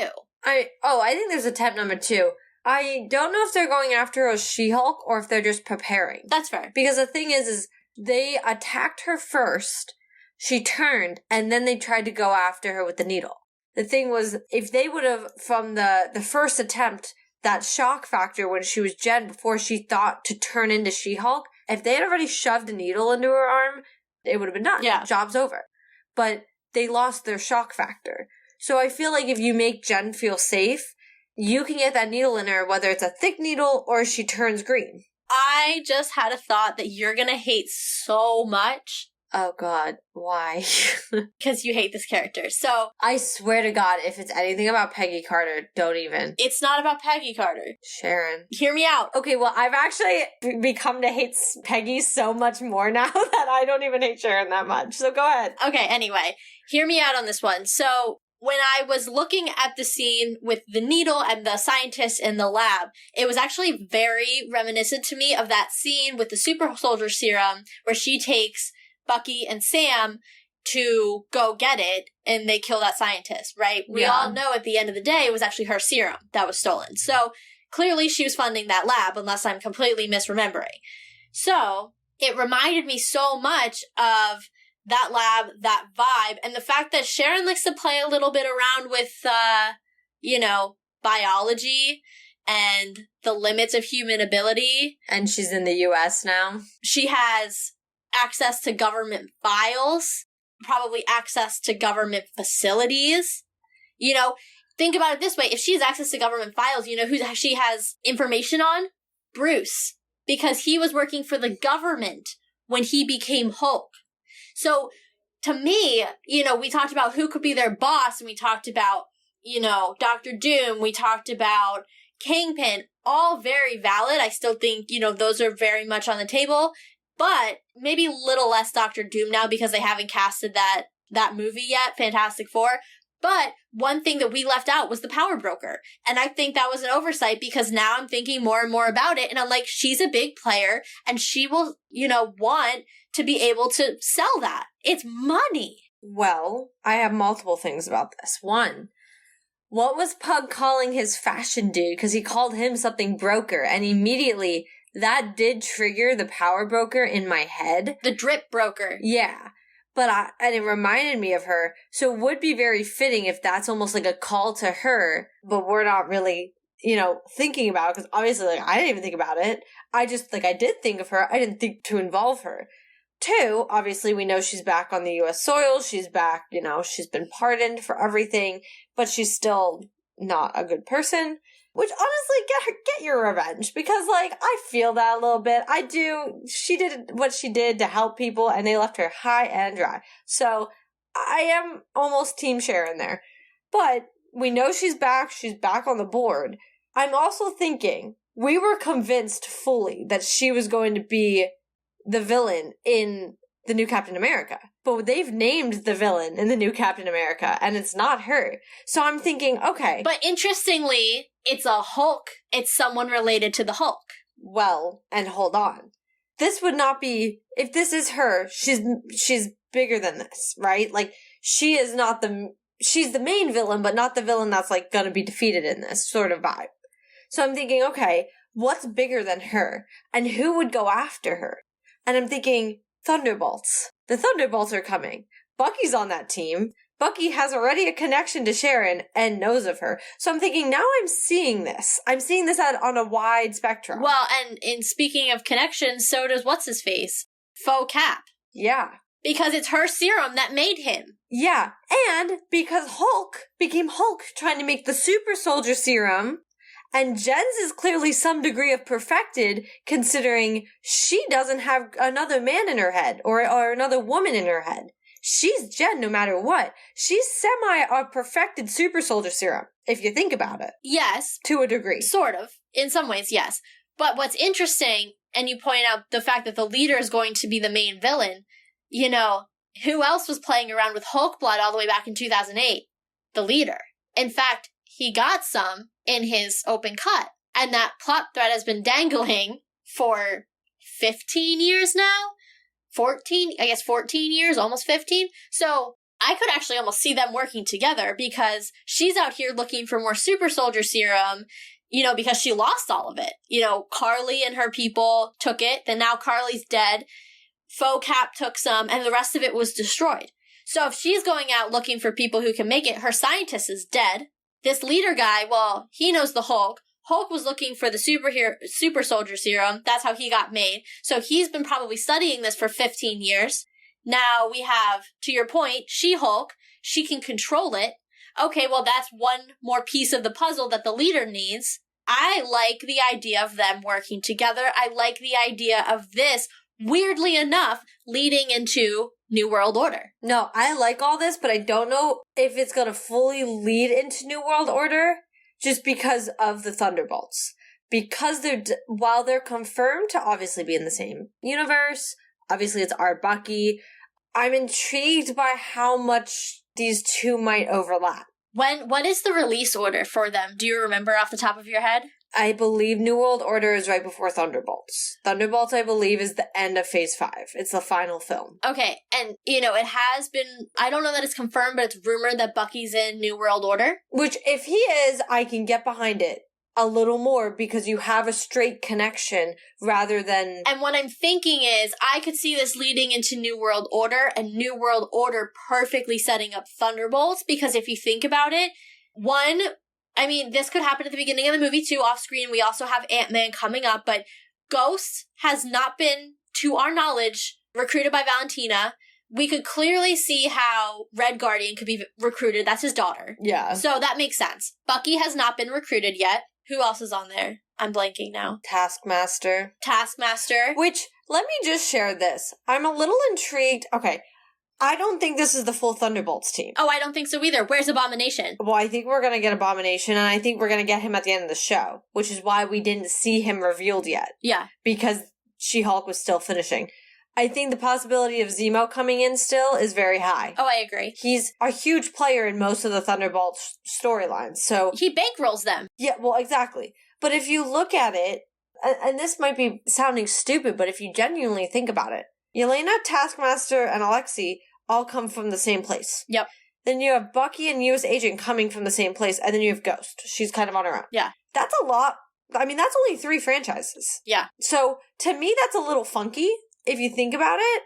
I think there's attempt number 2. I don't know if they're going after her as She-Hulk or if they're just preparing. That's fair. Because the thing is they attacked her first, she turned, and then they tried to go after her with the needle. The thing was, if they would have, from the first attempt, that shock factor when she was Jen before she thought to turn into She-Hulk, if they had already shoved a needle into her arm, it would have been done. Yeah. Job's over. But they lost their shock factor. So I feel like if you make Jen feel safe, you can get that needle in her, whether it's a thick needle or she turns green. I just had a thought that you're gonna hate so much. Oh God, why? Because you hate this character. So I swear to God, if it's anything about Peggy Carter, don't even. It's not about Peggy Carter. Sharon. Hear me out. Okay, well, I've actually become to hate Peggy so much more now that I don't even hate Sharon that much. So go ahead. Okay, anyway, hear me out on this one. So when I was looking at the scene with the needle and the scientist in the lab, it was actually very reminiscent to me of that scene with the super soldier serum where she takes Bucky and Sam to go get it and they kill that scientist, right? We all know at the end of the day it was actually her serum that was stolen. So clearly she was funding that lab unless I'm completely misremembering. So it reminded me so much of that lab, that vibe, and the fact that Sharon likes to play a little bit around with, biology and the limits of human ability. And she's in the U.S. now. She has access to government files, probably access to government facilities. Think about it this way. If she has access to government files, who she has information on? Bruce. Because he was working for the government when he became Hulk. So, to me, we talked about who could be their boss, and we talked about, Dr. Doom, we talked about Kingpin, all very valid. I still think, those are very much on the table, but maybe a little less Dr. Doom now because they haven't casted that movie yet, Fantastic Four. But one thing that we left out was the power broker. And I think that was an oversight because now I'm thinking more and more about it. And I'm like, she's a big player and she will, want to be able to sell that. It's money. Well, I have multiple things about this. One, what was Pug calling his fashion dude? Because he called him something broker. And immediately that did trigger the power broker in my head. The drip broker. Yeah. And it reminded me of her. So it would be very fitting if that's almost like a call to her, but we're not really, thinking about it. Because obviously, I didn't even think about it. I just, I did think of her. I didn't think to involve her. 2, obviously, we know she's back on the U.S. soil. She's back, she's been pardoned for everything, but she's still not a good person. Which, honestly, get your revenge. Because, I feel that a little bit. I do. She did what she did to help people, and they left her high and dry. So, I am almost Team Sharon there. But, we know she's back. She's back on the board. I'm also thinking, we were convinced fully that she was going to be the villain in the new Captain America. But they've named the villain in the new Captain America, and it's not her. So I'm thinking, okay. But interestingly, it's a Hulk. It's someone related to the Hulk. Well, and hold on. This would not be, if this is her, she's bigger than this, right? She is not she's the main villain, but not the villain that's, gonna be defeated in this sort of vibe. So I'm thinking, okay, what's bigger than her? And who would go after her? And I'm thinking, Thunderbolts. The Thunderbolts are coming. Bucky's on that team. Bucky has already a connection to Sharon and knows of her. So I'm thinking, now I'm seeing this. I'm seeing this on a wide spectrum. Well, and in speaking of connections, so does what's-his-face? Faux Cap. Yeah. Because it's her serum that made him. Yeah, and because Hulk became Hulk trying to make the super soldier serum, and Jen's is clearly some degree of perfected, considering she doesn't have another man in her head, or another woman in her head. She's Jen no matter what. She's a perfected super soldier serum, if you think about it. Yes. To a degree. Sort of. In some ways, yes. But what's interesting, and you point out the fact that the leader is going to be the main villain, you know, who else was playing around with Hulk blood all the way back in 2008? The leader. In fact, he got some in his open cut. And that plot thread has been dangling for 15 years now? 14 years, almost 15. So I could actually almost see them working together because she's out here looking for more super soldier serum, you know, because she lost all of it. You know, Carly and her people took it. Then now Carly's dead. Faux Cap took some, and the rest of it was destroyed. So if she's going out looking for people who can make it, her scientist is dead. This leader guy, well, he knows the Hulk. Hulk was looking for the super soldier serum. That's how he got made. So he's been probably studying this for 15 years. Now we have, to your point, She-Hulk. She can control it. Okay, well, that's one more piece of the puzzle that the leader needs. I like the idea of them working together. I like the idea of this, weirdly enough, leading into New World Order. No, I like all this, but I don't know if it's going to fully lead into New World Order just because of the Thunderbolts. Because while they're confirmed to obviously be in the same universe, obviously it's our Bucky, I'm intrigued by how much these two might overlap. When is the release order for them? Do you remember off the top of your head? I believe New World Order is right before Thunderbolts. Thunderbolts, I believe, is the end of Phase 5. It's the final film. Okay, and, you know, it has been, I don't know that it's confirmed, but it's rumored that Bucky's in New World Order. Which, if he is, I can get behind it a little more because you have a straight connection rather than... And what I'm thinking is, I could see this leading into New World Order, and New World Order perfectly setting up Thunderbolts, because if you think about it, one... I mean, this could happen at the beginning of the movie, too, off-screen. We also have Ant-Man coming up, but Ghost has not been, to our knowledge, recruited by Valentina. We could clearly see how Red Guardian could be recruited. That's his daughter. Yeah. So that makes sense. Bucky has not been recruited yet. Who else is on there? I'm blanking now. Taskmaster. Which, let me just share this. I'm a little intrigued. Okay. I don't think this is the full Thunderbolts team. Oh, I don't think so either. Where's Abomination? Well, I think we're going to get Abomination, and I think we're going to get him at the end of the show, which is why we didn't see him revealed yet. Yeah. Because She-Hulk was still finishing. I think the possibility of Zemo coming in still is very high. Oh, I agree. He's a huge player in most of the Thunderbolts storylines, so... He bankrolls them. Yeah, well, exactly. But if you look at it, and this might be sounding stupid, but if you genuinely think about it, Yelena, Taskmaster, and Alexei all come from the same place. Yep. Then you have Bucky and U.S. Agent coming from the same place, and then you have Ghost. She's kind of on her own. Yeah. That's a lot. I mean, that's only 3 franchises. Yeah. So, to me, that's a little funky. If you think about it,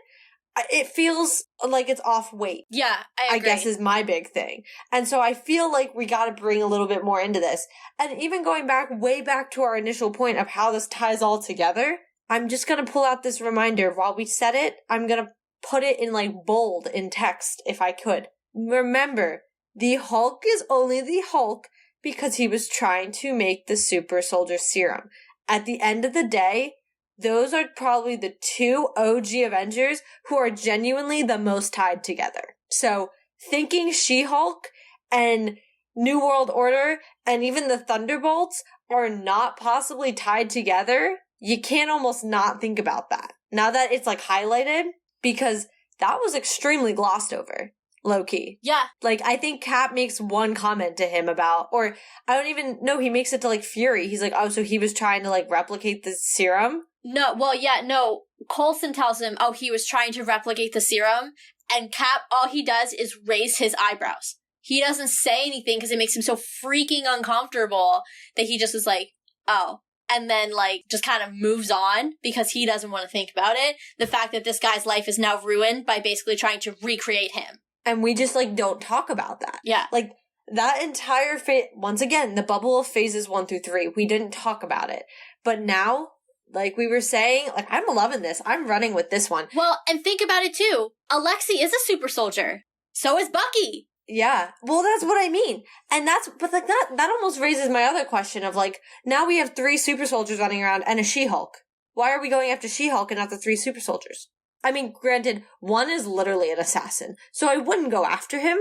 it feels like it's off weight. Yeah, I agree. I guess is my big thing. And so I feel like we got to bring a little bit more into this. And even going way back to our initial point of how this ties all together, I'm just going to pull out this reminder. While we said it, I'm going to put it in like bold in text if I could. Remember, the Hulk is only the Hulk because he was trying to make the super soldier serum. At the end of the day, those are probably the 2 OG Avengers who are genuinely the most tied together. So, thinking She-Hulk and New World Order and even the Thunderbolts are not possibly tied together, you can't almost not think about that. Now that it's like highlighted, because that was extremely glossed over, low-key. Yeah. Like, I think Cap makes one comment to him about, or I don't even know, he makes it to like Fury. He's like, oh, so he was trying to like replicate the serum? No, well, yeah, no. Coulson tells him, oh, he was trying to replicate the serum, and Cap, all he does is raise his eyebrows. He doesn't say anything because it makes him so freaking uncomfortable that he just is like, oh. and then, like, just kind of moves on because he doesn't want to think about it. The fact that this guy's life is now ruined by basically trying to recreate him. And we just, like, don't talk about that. Yeah. Like, that entire phase, once again, the bubble of phases 1 through 3, we didn't talk about it. But now, like we were saying, like, I'm loving this. I'm running with this one. Well, and think about it, too. Alexei is a super soldier. So is Bucky. Yeah. Well, that's what I mean. And but like that almost raises my other question of like, now we have 3 super soldiers running around and a She-Hulk. Why are we going after She-Hulk and not the 3 super soldiers? I mean, granted, one is literally an assassin, so I wouldn't go after him.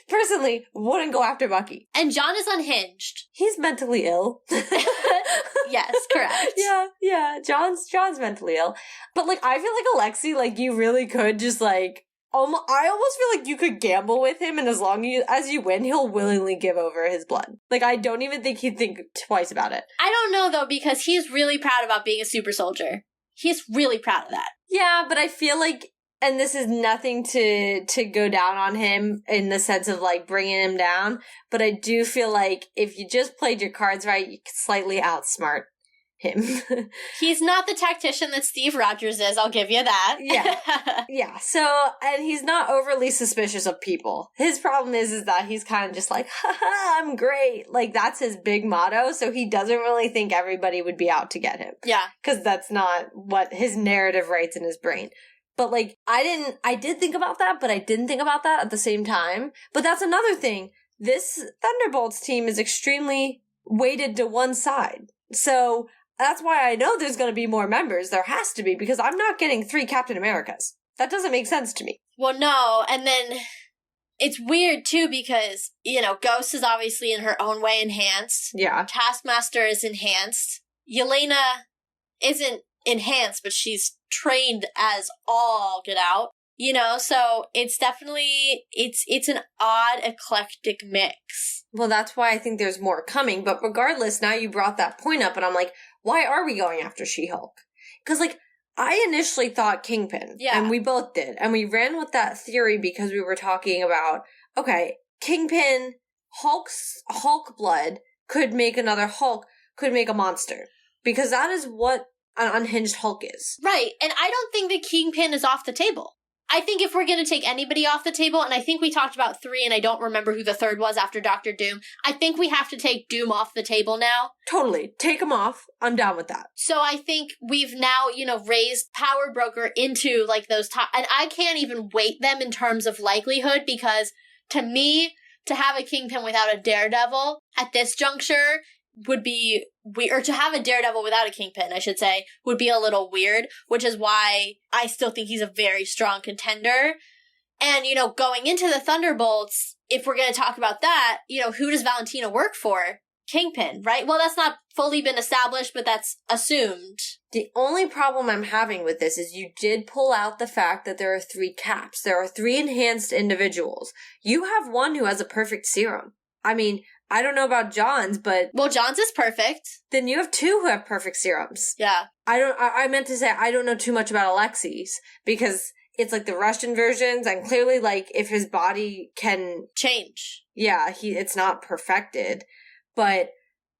Personally, wouldn't go after Bucky. And John is unhinged. He's mentally ill. Yes, correct. Yeah. John's mentally ill. But like, I feel like Alexei, like, you really could just like, I almost feel like you could gamble with him, and as long as you win, he'll willingly give over his blood. Like, I don't even think he'd think twice about it. I don't know, though, because he's really proud about being a super soldier. He's really proud of that. Yeah, but I feel like, and this is nothing to go down on him in the sense of, like, bringing him down, but I do feel like if you just played your cards right, you could slightly outsmart him. He's not the tactician that Steve Rogers is, I'll give you that. Yeah. So, and he's not overly suspicious of people. His problem is that he's kind of just like, haha, I'm great. Like, that's his big motto, so he doesn't really think everybody would be out to get him. Yeah. Because that's not what his narrative writes in his brain. But, like, I did think about that, but I didn't think about that at the same time. But that's another thing. This Thunderbolts team is extremely weighted to one side. So that's why I know there's going to be more members. There has to be, because I'm not getting 3 Captain Americas. That doesn't make sense to me. Well, no, and then it's weird, too, because, you know, Ghost is obviously in her own way enhanced. Yeah. Taskmaster is enhanced. Yelena isn't enhanced, but she's trained as all get out. You know, so it's definitely, it's an odd, eclectic mix. Well, that's why I think there's more coming. But regardless, now you brought that point up, and I'm like, why are we going after She-Hulk? Because, like, I initially thought Kingpin. Yeah. And we both did. And we ran with that theory because we were talking about, okay, Kingpin, Hulk blood could make another Hulk, could make a monster. Because that is what an unhinged Hulk is. Right. And I don't think the Kingpin is off the table. I think if we're going to take anybody off the table, and I think we talked about 3, and I don't remember who the third was after Dr. Doom, I think we have to take Doom off the table now. Totally. Take him off. I'm down with that. So I think we've now, you know, raised Power Broker into, like, those top, and I can't even weight them in terms of likelihood, because to me, to have a Kingpin without a Daredevil at this juncture would be weird, or to have a Daredevil without a Kingpin, I should say, would be a little weird, which is why I still think he's a very strong contender. And, you know, going into the Thunderbolts, if we're going to talk about that, you know, who does Valentina work for? Kingpin, right? Well, that's not fully been established, but that's assumed. The only problem I'm having with this is you did pull out the fact that there are 3 caps. There are 3 enhanced individuals. You have one who has a perfect serum. I mean, I don't know about John's, but... Well, John's is perfect. Then you have 2 who have perfect serums. Yeah. I meant to say I don't know too much about Alexei's, because it's like the Russian versions, and clearly, like, if his body can... change. Yeah, it's not perfected. But,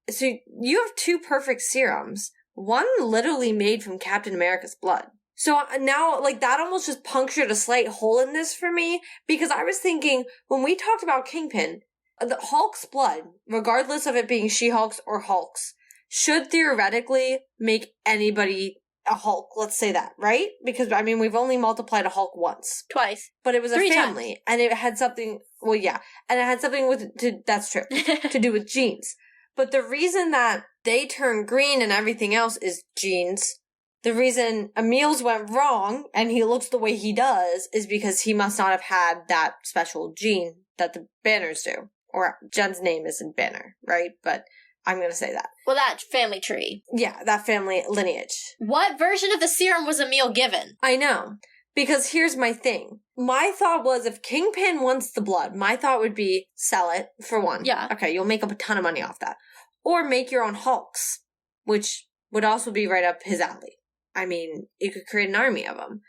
so you have 2 perfect serums. One literally made from Captain America's blood. So now, like, that almost just punctured a slight hole in this for me, because I was thinking, when we talked about Kingpin, the Hulk's blood, regardless of it being She-Hulk's or Hulk's, should theoretically make anybody a Hulk. Let's say that, right? Because, I mean, we've only multiplied a Hulk once. Twice. But it was 3 a family. times. And it had something, well, yeah. And it had something that's true, to do with genes. But the reason that they turn green and everything else is genes. The reason Emil's went wrong, and he looks the way he does, is because he must not have had that special gene that the Banners do. Or Jen's name isn't Banner, right? But I'm going to say that. Well, that family tree. Yeah, that family lineage. What version of the serum was Emil given? I know. Because here's my thing. My thought was, if Kingpin wants the blood, my thought would be sell it, for one. Yeah. Okay, you'll make up a ton of money off that. Or make your own Hulks, which would also be right up his alley. I mean, you could create an army of them.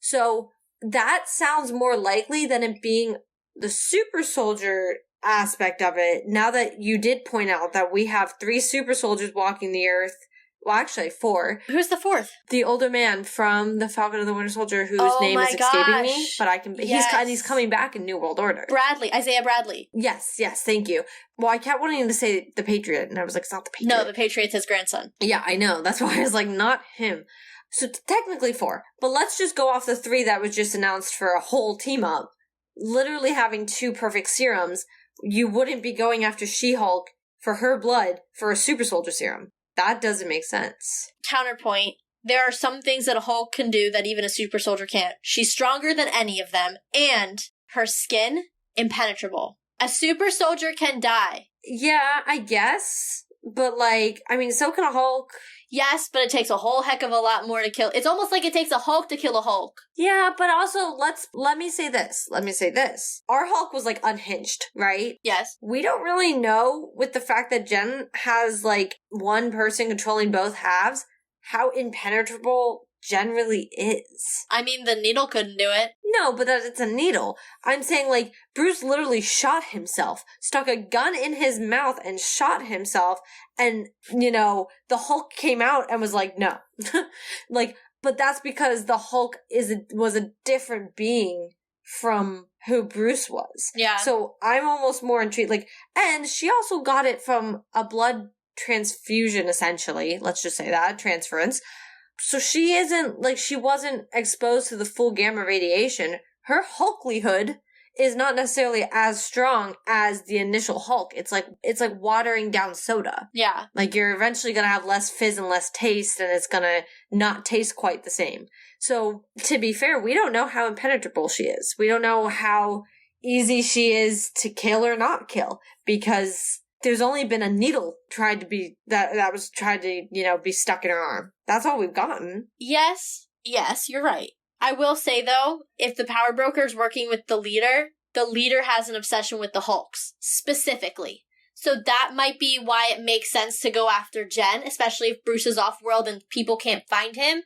So that sounds more likely than it being the super soldier aspect of it, now that you did point out that we have 3 super soldiers walking the earth, well, actually 4. Who's the 4th? The older man from the Falcon and the Winter Soldier, whose name is escaping me, but I can. Yes. He's coming back in New World Order. Isaiah Bradley. Yes, thank you. Well, I kept wanting to say the Patriot, and I was like, it's not the Patriot. No, the Patriot's his grandson. Yeah, I know. That's why I was like, not him. So technically 4. But let's just go off the 3 that was just announced for a whole team up. Literally having 2 perfect serums, you wouldn't be going after She-Hulk for her blood for a super soldier serum. That doesn't make sense. Counterpoint. There are some things that a Hulk can do that even a super soldier can't. She's stronger than any of them, and her skin, impenetrable. A super soldier can die. Yeah, I guess. But, so can a Hulk. Yes, but it takes a whole heck of a lot more to kill. It's almost like it takes a Hulk to kill a Hulk. Yeah, but also, let me say this. Our Hulk was, unhinged, right? Yes. We don't really know, with the fact that Jen has, one person controlling both halves, how impenetrable Jen really is. I mean, the needle couldn't do it. No, but it's a needle. I'm saying, Bruce literally shot himself, stuck a gun in his mouth and shot himself, and, the Hulk came out and was like, no. But that's because the Hulk was a different being from who Bruce was. Yeah. So I'm almost more intrigued. And she also got it from a blood transfusion, essentially. Let's just say that. Transference. So she she wasn't exposed to the full gamma radiation. Her Hulklyhood is not necessarily as strong as the initial Hulk. It's like watering down soda. Yeah. You're eventually gonna have less fizz and less taste, and it's gonna not taste quite the same. So, to be fair, we don't know how impenetrable she is. We don't know how easy she is to kill or not kill, because there's only been a needle tried to be be stuck in her arm. That's all we've gotten. Yes, you're right. I will say, though, if the power broker's working with the leader has an obsession with the Hulks, specifically. So that might be why it makes sense to go after Jen, especially if Bruce is off-world and people can't find him.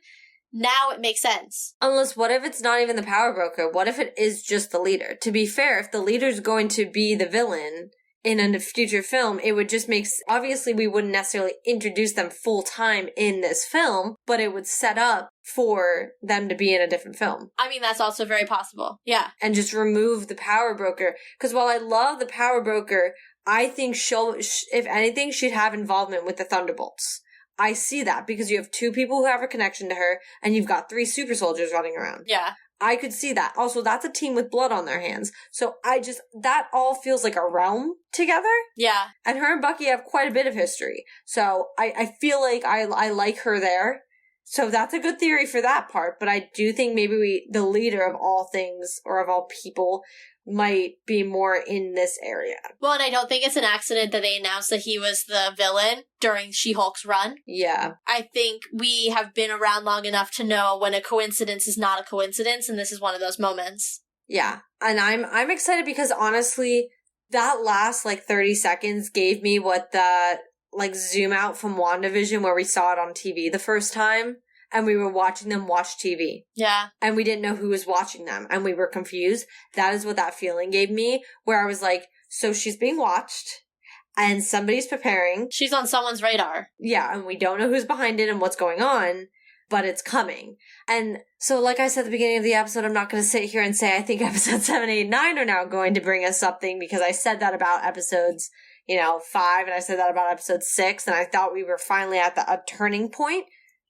Now it makes sense. Unless, what if it's not even the power broker? What if it is just the leader? To be fair, if the leader's going to be the villain in a future film, it would just make... Obviously, we wouldn't necessarily introduce them full-time in this film, but it would set up for them to be in a different film. I mean, that's also very possible. Yeah. And just remove the power broker. Because while I love the power broker, I think if anything, she'd have involvement with the Thunderbolts. I see that because you have 2 people who have a connection to her, and you've got 3 super soldiers running around. Yeah. I could see that. Also, that's a team with blood on their hands. So that all feels like a realm together. Yeah. And her and Bucky have quite a bit of history. So I feel like I like her there. So that's a good theory for that part. But I do think maybe the leader of all things, or of all people, might be more in this area. Well, and I don't think it's an accident that they announced that he was the villain during She-Hulk's run. Yeah. I think we have been around long enough to know when a coincidence is not a coincidence, and this is one of those moments. Yeah. And I'm excited because, honestly, that last, 30 seconds gave me what the, zoom out from WandaVision where we saw it on TV the first time. And we were watching them watch TV. Yeah. And we didn't know who was watching them. And we were confused. That is what that feeling gave me. Where I was like, so she's being watched. And somebody's preparing. She's on someone's radar. Yeah. And we don't know who's behind it and what's going on. But it's coming. And so, like I said at the beginning of the episode, I'm not going to sit here and say I think episodes 7, 8, 9 are now going to bring us something. Because I said that about episodes, 5. And I said that about episode 6. And I thought we were finally at a turning point.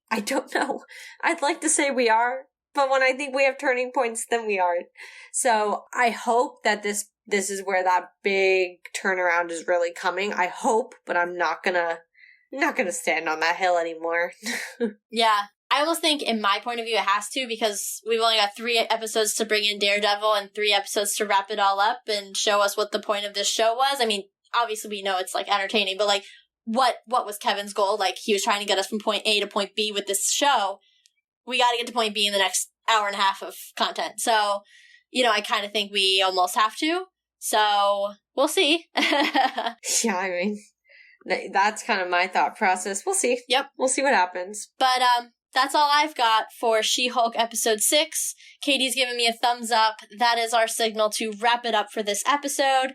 I don't know. I'd like to say we are, but when I think we have turning points, then we aren't. So I hope that this is where that big turnaround is really coming. I hope, but I'm not gonna stand on that hill anymore. Yeah. I almost think, in my point of view, it has to, because we've only got 3 episodes to bring in Daredevil and 3 episodes to wrap it all up and show us what the point of this show was. I mean, obviously we know it's, entertaining, but, what was Kevin's goal? He was trying to get us from point A to point B with this show. We got to get to point B in the next hour and a half of content. So, I kind of think we almost have to. So, we'll see. Yeah, I mean, that's kind of my thought process. We'll see. Yep. We'll see what happens. But, that's all I've got for She-Hulk episode 6. Katie's giving me a thumbs up. That is our signal to wrap it up for this episode.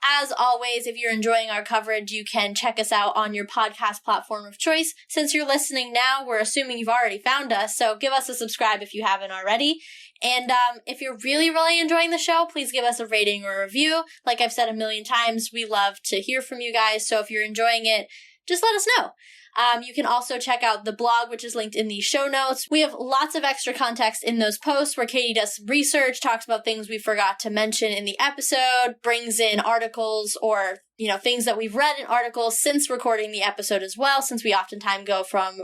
As always, if you're enjoying our coverage, you can check us out on your podcast platform of choice. Since you're listening now, we're assuming you've already found us, so give us a subscribe if you haven't already. And if you're really, really enjoying the show, please give us a rating or a review. Like I've said a million times, we love to hear from you guys, so if you're enjoying it, just let us know. You can also check out the blog, which is linked in the show notes. We have lots of extra context in those posts where Katie does some research, talks about things we forgot to mention in the episode, brings in articles or, things that we've read in articles since recording the episode as well, since we oftentimes go from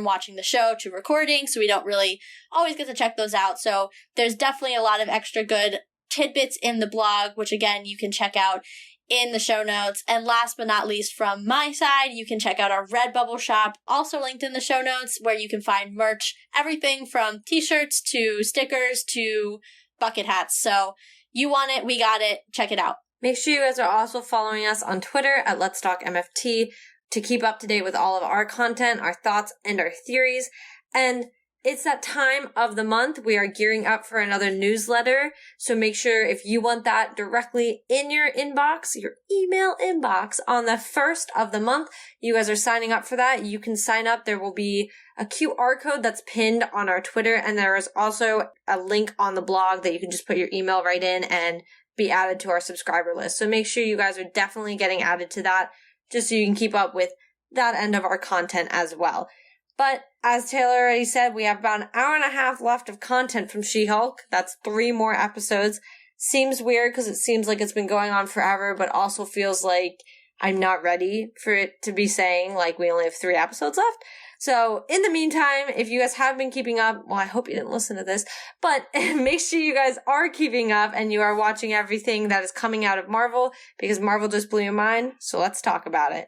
watching the show to recording, so we don't really always get to check those out. So there's definitely a lot of extra good tidbits in the blog, which again, you can check out in the show notes. And last but not least, from my side, you can check out our Redbubble shop, also linked in the show notes, where you can find merch, everything from t-shirts to stickers to bucket hats. So you want it, we got it, check it out. Make sure you guys are also following us on Twitter at Let's Talk MFT to keep up to date with all of our content, our thoughts, and our theories. And it's that time of the month. We are gearing up for another newsletter. So make sure if you want that directly in your inbox, your email inbox on the 1st of the month, you guys are signing up for that. You can sign up. There will be a QR code that's pinned on our Twitter. And there is also a link on the blog that you can just put your email right in and be added to our subscriber list. So make sure you guys are definitely getting added to that just so you can keep up with that end of our content as well. But as Taylor already said, we have about an hour and a half left of content from She-Hulk. That's 3 more episodes. Seems weird because it seems like it's been going on forever, but also feels like I'm not ready for it to be saying like we only have 3 episodes left. So in the meantime, if you guys have been keeping up, well, I hope you didn't listen to this, but make sure you guys are keeping up and you are watching everything that is coming out of Marvel because Marvel just blew your mind. So let's talk about it.